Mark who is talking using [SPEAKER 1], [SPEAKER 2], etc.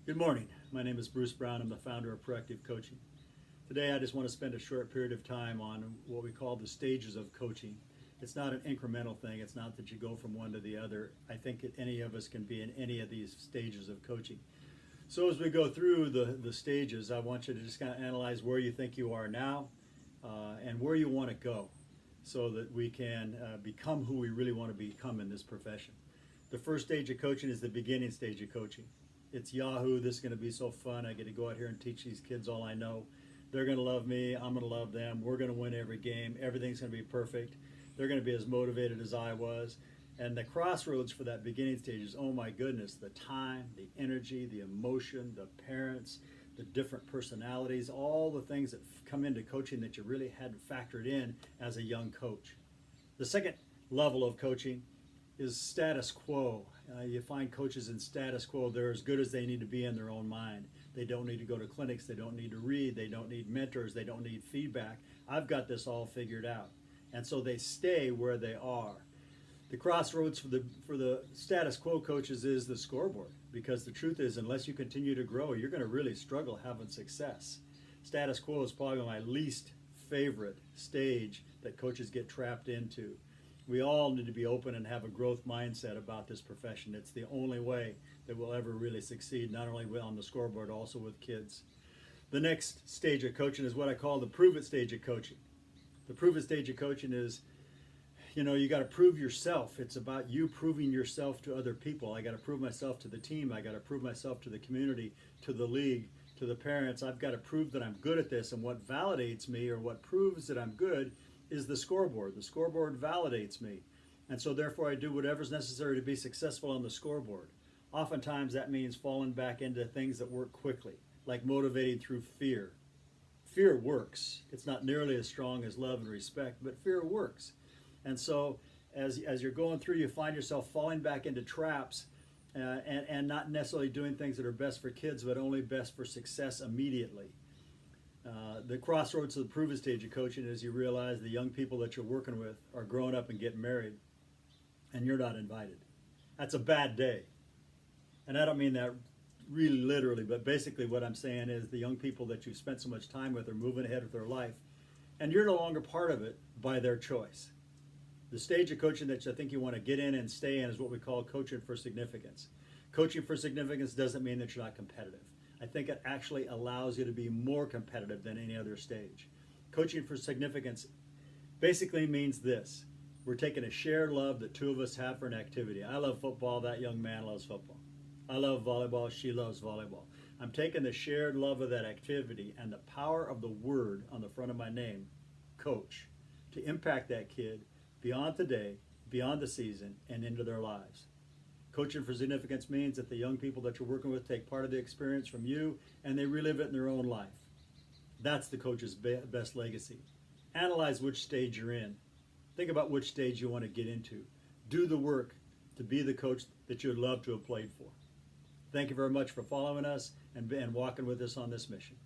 [SPEAKER 1] Good morning. My name is Bruce Brown. I'm the founder of Proactive Coaching. Today I just want to spend a short period of time on what we call the stages of coaching. It's not an incremental thing. It's not that you go from one to the other. I think that any of us can be in any of these stages of coaching. So as we go through the stages, I want you to just kind of analyze where you think you are now and where you want to go so that we can become who we really want to become in this profession. The first stage of coaching is the beginning stage of coaching. It's Yahoo, this is going to be so fun. I get to go out here and teach these kids all I know. They're going to love me. I'm going to love them. We're going to win every game. Everything's going to be perfect. They're going to be as motivated as I was. And the crossroads for that beginning stage is, oh my goodness, the time, the energy, the emotion, the parents, the different personalities, all the things that come into coaching that you really hadn't factored in as a young coach. The second level of coaching is status quo. You find coaches in status quo. They're as good as they need to be in their own mind. They don't need to go to clinics. They don't need to read. They don't need mentors. They don't need feedback. I've got this all figured out. And so they stay where they are. The crossroads for the status quo coaches is the scoreboard, because the truth is, unless you continue to grow, you're going to really struggle having success. Status quo is probably my least favorite stage that coaches get trapped into. We all need to be open and have a growth mindset about this profession. It's the only way that we'll ever really succeed, not only on the scoreboard, also with kids. The next stage of coaching is what I call the prove it stage of coaching. The prove it stage of coaching is, you got to prove yourself. It's about you proving yourself to other people. I got to prove myself to the team. I got to prove myself to the community, to the league, to the parents. I've got to prove that I'm good at this. And what validates me, or what proves that I'm good, is the scoreboard. The scoreboard validates me. And so therefore I do whatever's necessary to be successful on the scoreboard. Oftentimes that means falling back into things that work quickly, like motivating through fear. Fear works. It's not nearly as strong as love and respect, but fear works. And so as you're going through, you find yourself falling back into traps and not necessarily doing things that are best for kids, but only best for success immediately. The crossroads of the prove it stage of coaching is you realize the young people that you're working with are growing up and getting married, and you're not invited. That's a bad day. And I don't mean that really literally, but basically what I'm saying is the young people that you've spent so much time with are moving ahead with their life, and you're no longer part of it by their choice. The stage of coaching that I think you want to get in and stay in is what we call coaching for significance. Coaching for significance doesn't mean that you're not competitive. I think it actually allows you to be more competitive than any other stage. Coaching for significance basically means this. We're taking a shared love that two of us have for an activity. I love football, that young man loves football. I love volleyball, she loves volleyball. I'm taking the shared love of that activity and the power of the word on the front of my name, coach, to impact that kid beyond today, beyond the season, and into their lives. Coaching for significance means that the young people that you're working with take part of the experience from you and they relive it in their own life. That's the coach's best legacy. Analyze which stage you're in. Think about which stage you want to get into. Do the work to be the coach that you would love to have played for. Thank you very much for following us and walking with us on this mission.